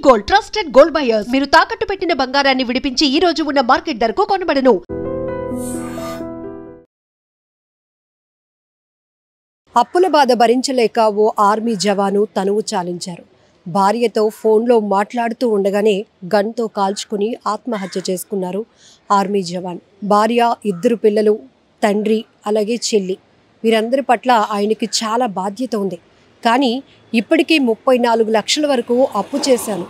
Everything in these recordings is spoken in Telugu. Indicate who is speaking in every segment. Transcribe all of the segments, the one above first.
Speaker 1: గోల్డ్ ట్రస్టెడ్ గోల్డ్ బయర్స్ మీరు తాకట్టు పెట్టిన బంగారాన్ని విడిపించి ఈ రోజు ఉన్న మార్కెట్ ధరకు కొనబడను.
Speaker 2: అప్పుల బాధ భరించలేక ఓ ఆర్మీ జవాను తనువు చాలించారు. భార్యతో ఫోన్లో మాట్లాడుతూ ఉండగానే గన్తో కాల్చుకుని ఆత్మహత్య చేసుకున్నారు ఆర్మీ జవాన్. భార్య, 2 పిల్లలు, తండ్రి, అలాగే చెల్లి వీరందరి పట్ల ఆయనకి చాలా బాధ్యత ఉంది. కానీ ఇప్పటికీ 34 లక్షల వరకు అప్పు చేశాను,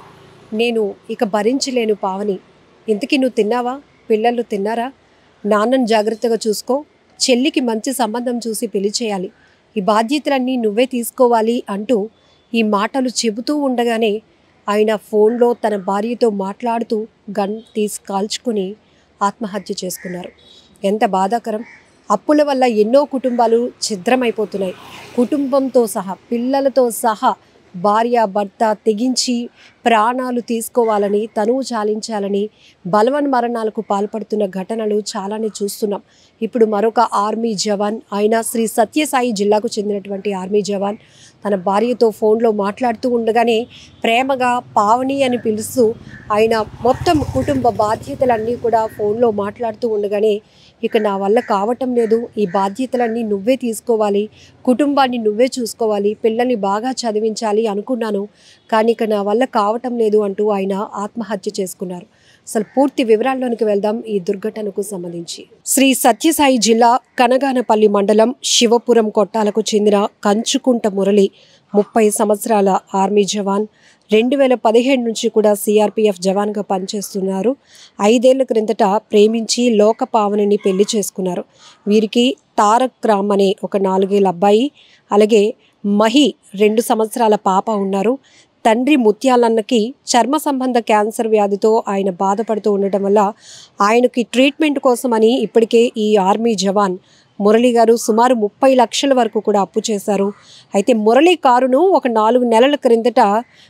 Speaker 2: నేను ఇక భరించలేను పావని. ఇంతకీ నువ్వు తిన్నావా? పిల్లలు తిన్నారా? నాన్నను జాగ్రత్తగా చూసుకో, చెల్లికి మంచి సంబంధం చూసి పెళ్లి చేయాలి, ఈ బాధ్యతలన్నీ నువ్వే తీసుకోవాలి అంటూ ఈ మాటలు చెబుతూ ఉండగానే ఆయన ఫోన్లో తన భార్యతో మాట్లాడుతూ గన్ తీసి కాల్చుకొని ఆత్మహత్య చేసుకున్నారు. ఎంత బాధాకరం! అప్పుల వల్ల ఎన్నో కుటుంబాలు ఛిద్రమైపోతున్నాయి. కుటుంబంతో సహా, పిల్లలతో సహా భార్య, భర్త తెగించి ప్రాణాలు తీసుకోవాలని, తనువు చాలించాలని బలవన్ మరణాలకు పాల్పడుతున్న ఘటనలు చాలానే చూస్తున్నాం. ఇప్పుడు మరొక ఆర్మీ జవాన్, ఆయన శ్రీ సత్యసాయి జిల్లాకు చెందినటువంటి ఆర్మీ జవాన్ తన భార్యతో ఫోన్లో మాట్లాడుతూ ఉండగానే ప్రేమగా పావని అని పిలుస్తూ ఆయన మొత్తం కుటుంబ బాధ్యతలన్నీ కూడా ఫోన్లో మాట్లాడుతూ ఉండగానే ఇక నా వల్ల కావటం లేదు, ఈ బాధ్యతలన్నీ నువ్వే తీసుకోవాలి, కుటుంబాన్ని నువ్వే చూసుకోవాలి, పిల్లల్ని బాగా చదివించాలి అనుకున్నాను, కానీ ఇక నా వల్ల కావటం లేదు అంటూ ఆయన ఆత్మహత్య చేసుకున్నారు. అసలు పూర్తి వివరాల్లోనికి వెళ్దాం ఈ దుర్ఘటనకు సంబంధించి. శ్రీ సత్యసాయి జిల్లా కనగానపల్లి మండలం శివపురం కొట్టాలకు చెందిన కంచుకుంట మురళి 30 సంవత్సరాల ఆర్మీ జవాన్. 2017 నుంచి కూడా సిఆర్పిఎఫ్ జవాన్గా పనిచేస్తున్నారు. 5 ఏళ్ల క్రిందట ప్రేమించి లోకపావనిని పెళ్లి చేసుకున్నారు. వీరికి తారక్ రామ్ అనే ఒక 4 ఏళ్ల అబ్బాయి, అలాగే మహి 2 సంవత్సరాల పాప ఉన్నారు. తండ్రి ముత్యాలన్నకి చర్మ సంబంధ క్యాన్సర్ వ్యాధితో ఆయన బాధపడుతూ ఉండటం వల్ల ఆయనకి ట్రీట్మెంట్ కోసమని ఇప్పటికే ఈ ఆర్మీ జవాన్ మురళి గారు సుమారు 30 లక్షల వరకు కూడా అప్పు చేశారు. అయితే మురళి కారును ఒక 4 నెలల క్రిందట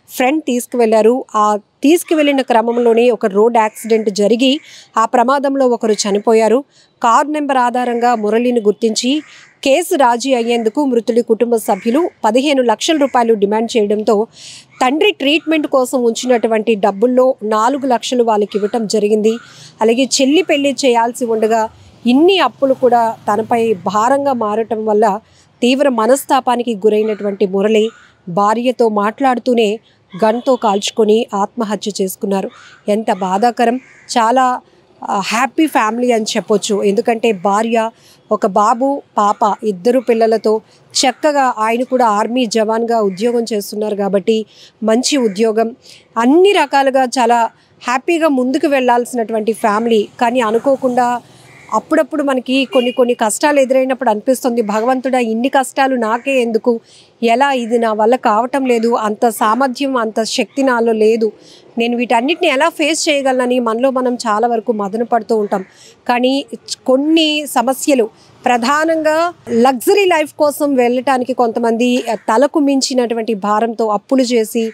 Speaker 2: ఫ్రెండ్ తీసుకువెళ్లారు. ఆ తీసుకువెళ్ళిన క్రమంలోనే ఒక రోడ్ యాక్సిడెంట్ జరిగి ఆ ప్రమాదంలో ఒకరు చనిపోయారు. కారు నెంబర్ ఆధారంగా మురళిని గుర్తించి కేసు రాజీ అయ్యేందుకు మృతుడి కుటుంబ సభ్యులు 15 లక్షల రూపాయలు డిమాండ్ చేయడంతో తండ్రి ట్రీట్మెంట్ కోసం ఉంచినటువంటి డబ్బుల్లో 4 లక్షలు వాళ్ళకి ఇవ్వటం జరిగింది. అలాగే చెల్లి పెళ్లి చేయాల్సి ఉండగా ఇన్ని అప్పులు కూడా తనపై భారంగా మారటం వల్ల తీవ్ర మనస్తాపానికి గురైనటువంటి మురళి భార్యతో మాట్లాడుతూనే గన్తో కాల్చుకొని ఆత్మహత్య చేసుకున్నారు. ఎంత బాధాకరం! చాలా హ్యాపీ ఫ్యామిలీ అని చెప్పొచ్చు. ఎందుకంటే భార్య, ఒక బాబు, పాప, 2 పిల్లలతో చక్కగా ఆయన కూడా ఆర్మీ జవాన్గా ఉద్యోగం చేస్తున్నారు కాబట్టి మంచి ఉద్యోగం, అన్ని రకాలుగా చాలా హ్యాపీగా ముందుకు వెళ్ళాల్సినటువంటి ఫ్యామిలీ. కానీ అనుకోకుండా అప్పుడప్పుడు మనకి కొన్ని కష్టాలు ఎదురైనప్పుడు అనిపిస్తుంది, భగవంతుడా ఇన్ని కష్టాలు నాకే ఎందుకు, ఎలా, ఇది నా వల్ల కావటం లేదు, అంత సామర్థ్యం, అంత శక్తి నాలో లేదు, నేను వీటన్నిటిని ఎలా ఫేస్ చేయగలనని మనలో మనం చాలా వరకు మదన పడుతూ ఉంటాం. కానీ కొన్ని సమస్యలు ప్రధానంగా లగ్జరీ లైఫ్ కోసం వెళ్ళటానికి కొంతమంది తలకు మించినటువంటి భారంతో అప్పులు చేసి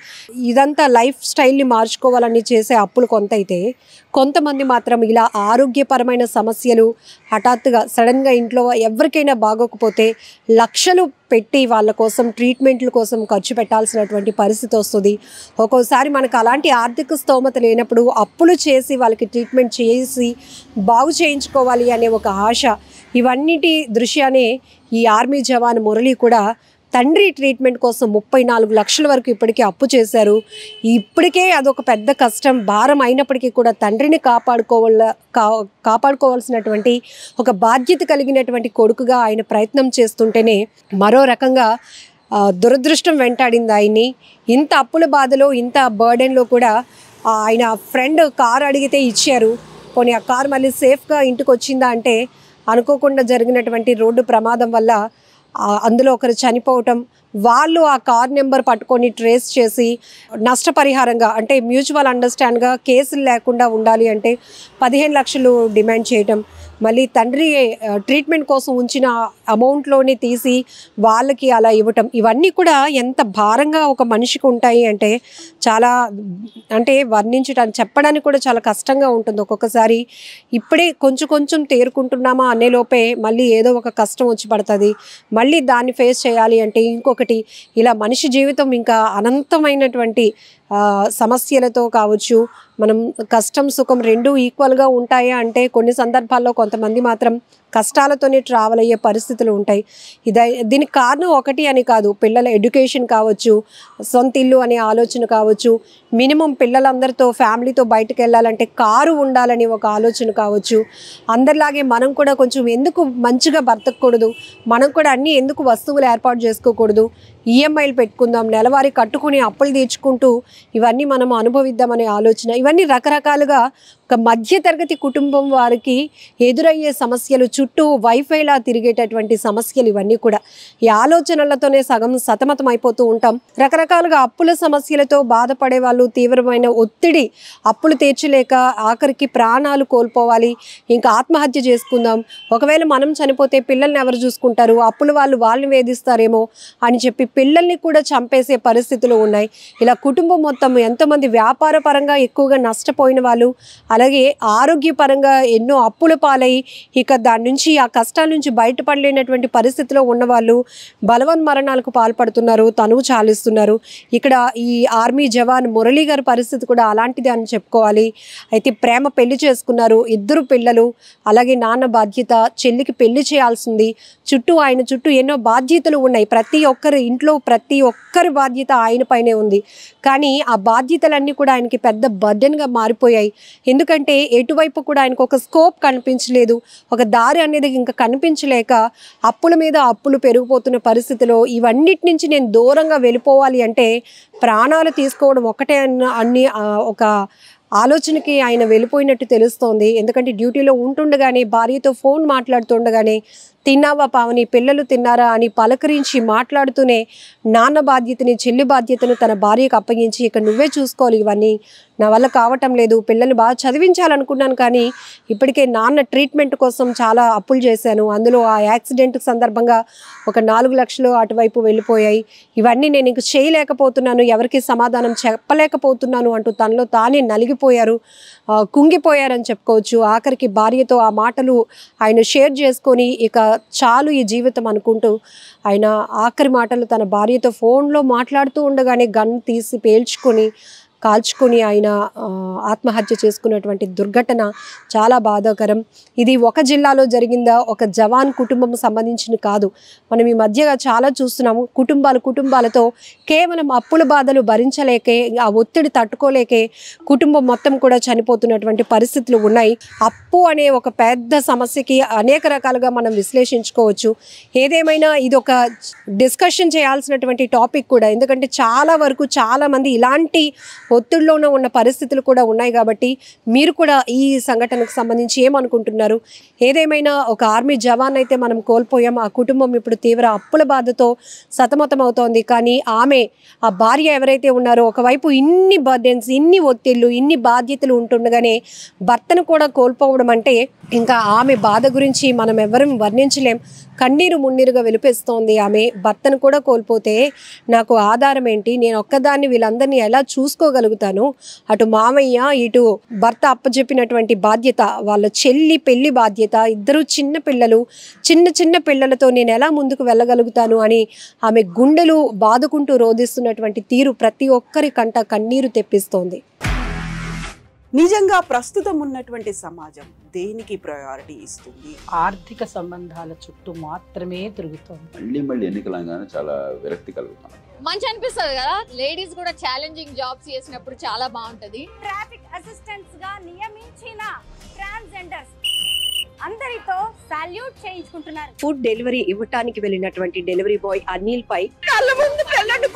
Speaker 2: ఇదంతా లైఫ్ స్టైల్ని మార్చుకోవాలని చేసే అప్పులు కొంత అయితే, కొంతమంది మాత్రం ఇలా ఆరోగ్యపరమైన సమస్యలు హఠాత్తుగా సడన్గా ఇంట్లో ఎవరికైనా బాగోకపోతే లక్షలు పెట్టి వాళ్ళ కోసం ట్రీట్మెంట్ల కోసం ఖర్చు పెట్టాల్సినటువంటి పరిస్థితి వస్తుంది. ఒక్కోసారి మనకు అలాంటి ఆర్థిక స్తోమత లేనప్పుడు అప్పులు చేసి వాళ్ళకి ట్రీట్మెంట్ చేసి బాగు చేయించుకోవాలి అనే ఒక ఆశ, ఇవన్నిటి దృశ్యానే ఈ ఆర్మీ జవాన్ మురళి కూడా తండ్రి ట్రీట్మెంట్ కోసం 34 లక్షల వరకు ఇప్పటికీ అప్పు చేశారు. ఇప్పటికే అదొక పెద్ద కష్టం, భారం అయినప్పటికీ కూడా తండ్రిని కాపాడుకోవాల్సినటువంటి ఒక బాధ్యత కలిగినటువంటి కొడుకుగా ఆయన ప్రయత్నం చేస్తుంటేనే మరో రకంగా దురదృష్టం వెంటాడింది ఆయన్ని. ఇంత అప్పుల బాధలో, ఇంత బర్డెన్లో కూడా ఆయన ఫ్రెండ్ కారు అడిగితే ఇచ్చారు. పోనీ ఆ కారు మళ్ళీ సేఫ్గా ఇంటికి వచ్చిందా అంటే అనుకోకుండా జరిగినటువంటి రోడ్డు ప్రమాదం వల్ల అందులో ఒకరు చనిపోవటం, వాళ్ళు ఆ కార్ నెంబర్ పట్టుకొని ట్రేస్ చేసి నష్టపరిహారంగా, అంటే మ్యూచువల్ అండర్స్టాండ్గా కేసులు లేకుండా ఉండాలి అంటే 15 లక్షలు డిమాండ్ చేయటం, మళ్ళీ తండ్రి ట్రీట్మెంట్ కోసం ఉంచిన అమౌంట్లోనే తీసి వాళ్ళకి అలా ఇవ్వటం, ఇవన్నీ కూడా ఎంత భారంగా ఒక మనిషికి ఉంటాయి అంటే చాలా, అంటే వర్ణించడానికి చెప్పడానికి కూడా చాలా కష్టంగా ఉంటుంది. ఒక్కొక్కసారి ఇప్పుడే కొంచెం తేరుకుంటున్నామా అనేలోపే మళ్ళీ ఏదో ఒక కష్టం వచ్చి పడుతుంది, మళ్ళీ దాన్ని ఫేస్ చేయాలి అంటే ఇంకొకటి, ఇలా మనిషి జీవితం ఇంకా అనంతమైనటువంటి సమస్యలతో కావచ్చు, మనం కష్టం సుఖం రెండూ ఈక్వల్గా ఉంటాయా అంటే కొన్ని సందర్భాల్లో కొంతమంది మాత్రం కష్టాలతోనే ట్రావెల్ అయ్యే పరిస్థితులు ఉంటాయి. దీనికి కారణం ఒకటి అని కాదు, పిల్లల ఎడ్యుకేషన్ కావచ్చు, సొంత ఇల్లు అనే ఆలోచన కావచ్చు, మినిమం పిల్లలందరితో ఫ్యామిలీతో బయటకు వెళ్ళాలంటే కారు ఉండాలని ఒక ఆలోచన కావచ్చు. అందరిలాగే మనం కూడా కొంచెం ఎందుకు మంచిగా బ్రతకూడదు, మనం కూడా అన్నీ ఎందుకు వస్తువులు ఏర్పాటు చేసుకోకూడదు, ఈఎంఐలు పెట్టుకుందాం, నెలవారీ కట్టుకుని అప్పులు తీర్చుకుంటూ ఇవన్నీ మనం అనుభవిద్దామనే ఆలోచన. ఇవన్నీ రకరకాలుగా ఒక మధ్యతరగతి కుటుంబం వారికి ఎదురయ్యే సమస్యలు, చుట్టూ వైఫైలా తిరిగేటటువంటి సమస్యలు, ఇవన్నీ కూడా ఈ ఆలోచనలతోనే సగం సతమతం అయిపోతూ ఉంటాం. రకరకాలుగా అప్పుల సమస్యలతో బాధపడే వాళ్ళు, తీవ్రమైన ఒత్తిడి, అప్పులు తీర్చలేక ఆఖరికి ప్రాణాలు కోల్పోవాలి, ఇంకా ఆత్మహత్య చేసుకుందాం, ఒకవేళ మనం చనిపోతే పిల్లల్ని ఎవరు చూసుకుంటారు, అప్పుల వాళ్ళు వాళ్ళని వేధిస్తారేమో అని చెప్పి పిల్లల్ని కూడా చంపేసే పరిస్థితులు ఉన్నాయి. ఇలా కుటుంబం మొత్తం ఎంతోమంది వ్యాపార పరంగా ఎక్కువగా నష్టపోయిన వాళ్ళు, అలాగే ఆరోగ్యపరంగా ఎన్నో అప్పుల పాలై ఇక దాని నుంచి ఆ కష్టాల నుంచి బయటపడలేనటువంటి పరిస్థితిలో ఉన్నవాళ్ళు బలవన్ మరణాలకు పాల్పడుతున్నారు, తనువు చాలిస్తున్నారు. ఇక్కడ ఈ ఆర్మీ జవాన్ మురళీ గారి పరిస్థితి కూడా అలాంటిది అని చెప్పుకోవాలి. అయితే ప్రేమ పెళ్లి చేసుకున్నారు, 2 పిల్లలు, అలాగే నాన్న బాధ్యత, చెల్లికి పెళ్లి చేయాల్సింది, ఆయన చుట్టూ ఎన్నో బాధ్యతలు ఉన్నాయి. ప్రతి ఒక్కరి ఇంట్లో ప్రతి ఒక్కరి బాధ్యత ఆయన పైనే ఉంది. కానీ ఆ బాధ్యతలన్నీ కూడా ఆయనకి పెద్ద బర్డెన్గా మారిపోయాయి. ఎందుకంటే ఎటువైపు కూడా ఆయనకు ఒక స్కోప్ కనిపించలేదు, ఒక దారి అనేది ఇంకా కనిపించలేక అప్పుల మీద అప్పులు పెరిగిపోతున్న పరిస్థితిలో ఇవన్నిటి నుంచి నేను దూరంగా వెళ్ళిపోవాలి అంటే ప్రాణాలు తీసుకోవడం ఒకటే అన్ని ఒక ఆలోచనకి ఆయన వెళ్ళిపోయినట్టు తెలుస్తోంది. ఎందుకంటే డ్యూటీలో ఉంటుండగానే భార్యతో ఫోన్ మాట్లాడుతుండగానే తిన్నావా పావని, పిల్లలు తిన్నారా అని పలకరించి మాట్లాడుతూనే నాన్న బాధ్యతని, చెల్లి బాధ్యతను తన భార్యకు అప్పగించి ఇక నువ్వే చూసుకోవాలి, ఇవన్నీ నా వల్ల కావటం లేదు, పిల్లల్ని బాగా చదివించాలనుకున్నాను కానీ ఇప్పటికే నాన్న ట్రీట్మెంట్ కోసం చాలా అప్పులు చేశాను, అందులో ఆ యాక్సిడెంట్ సందర్భంగా ఒక 4 లక్షలు అటువైపు వెళ్ళిపోయాయి, ఇవన్నీ నేను ఇంక చేయలేకపోతున్నాను, ఎవరికి సమాధానం చెప్పలేకపోతున్నాను అంటూ తనలో తానే నలిగిపోయారు, కుంగిపోయారని చెప్పుకోవచ్చు. ఆఖరికి భార్యతో ఆ మాటలు ఆయన షేర్ చేసుకొని ఇక చాలు ఈ జీవితం అనుకుంటూ ఆయన ఆఖరి మాటలు తన భార్యతో ఫోన్లో మాట్లాడుతూ ఉండగానే గన్ తీసి కాల్చుకొని ఆయన ఆత్మహత్య చేసుకున్నటువంటి దుర్ఘటన చాలా బాధాకరం. ఇది ఒక జిల్లాలో జరిగిందా, ఒక జవాన్ కుటుంబం సంబంధించిన కాదు. మనం ఈ మధ్యగా చాలా చూస్తున్నాము, కుటుంబాలతో కేవలం అప్పుల బాధలు భరించలేకే, ఆ ఒత్తిడి తట్టుకోలేకే కుటుంబం మొత్తం కూడా చనిపోతున్నటువంటి పరిస్థితులు ఉన్నాయి. అప్పు అనే ఒక పెద్ద సమస్యకి అనేక రకాలుగా మనం విశ్లేషించుకోవచ్చు. ఏదేమైనా ఇది ఒక డిస్కషన్ చేయాల్సినటువంటి టాపిక్ కూడా, ఎందుకంటే చాలా వరకు చాలామంది ఇలాంటి ఒత్తిడిలోనే ఉన్న పరిస్థితులు కూడా ఉన్నాయి. కాబట్టి మీరు కూడా ఈ సంఘటనకు సంబంధించి ఏమనుకుంటున్నారు? ఏదేమైనా ఒక ఆర్మీ జవాన్ అయితే మనం కోల్పోయాం, ఆ కుటుంబం ఇప్పుడు తీవ్ర అప్పుల బాధతో సతమతం అవుతోంది. కానీ ఆ భార్య ఎవరైతే ఉన్నారో ఒకవైపు ఇన్ని బర్డెన్స్, ఇన్ని ఒత్తిళ్ళు, ఇన్ని బాధ్యతలు ఉంటుండగానే భర్తను కూడా కోల్పోవడం అంటే ఇంకా ఆమె బాధ గురించి మనం ఎవరం వర్ణించలేం. కన్నీరు మున్నీరుగా వెలిపేస్తోంది ఆమె. భర్తను కూడా కోల్పోతే నాకు ఆధారం ఏంటి, నేను ఒక్కదాన్ని వీళ్ళందరినీ ఎలా చూసుకోగలుగుతాను, అటు మామయ్య ఇటు భర్త అప్పచెప్పినటువంటి బాధ్యత, వాళ్ళ చెల్లి పెళ్లి బాధ్యత, 2 చిన్న పిల్లలతో నేను ఎలా ముందుకు వెళ్ళగలుగుతాను అని ఆమె గుండెలు బాదుకుంటూ రోధిస్తున్నటువంటి తీరు ప్రతి ఒక్కరి కంట కన్నీరు తెప్పిస్తోంది.
Speaker 3: నిజంగా ప్రస్తుతం ఉన్నటువంటి సమాజం దేనికి ప్రయారిటీ ఇస్తుంది?
Speaker 4: ఆర్థిక సంబంధాల చుట్టూ మాత్రమే తిరుగుతుంది.
Speaker 5: మళ్ళీ ఎన్నికలంగానే చాలా విరక్తి కలుగుతాను.
Speaker 6: మంచి అనిపిస్తుంది కదా, లేడీస్ కూడా ఛాలెంజింగ్ జాబ్స్ చేసినప్పుడు చాలా బాగుంటది.
Speaker 7: ట్రాఫిక్ అసిస్టెంట్స్ గా నియమించిన ట్రాన్స్జెండర్స్ అందరితో సాల్యూట్ చేయించుకుంటున్నారు.
Speaker 2: ఫుడ్ డెలివరీ ఇవ్వటానికి వెళ్ళినటువంటి డెలివరీ బాయ్ అనిల్ పై
Speaker 3: కళ్ళ ముందు పెళ్ళండి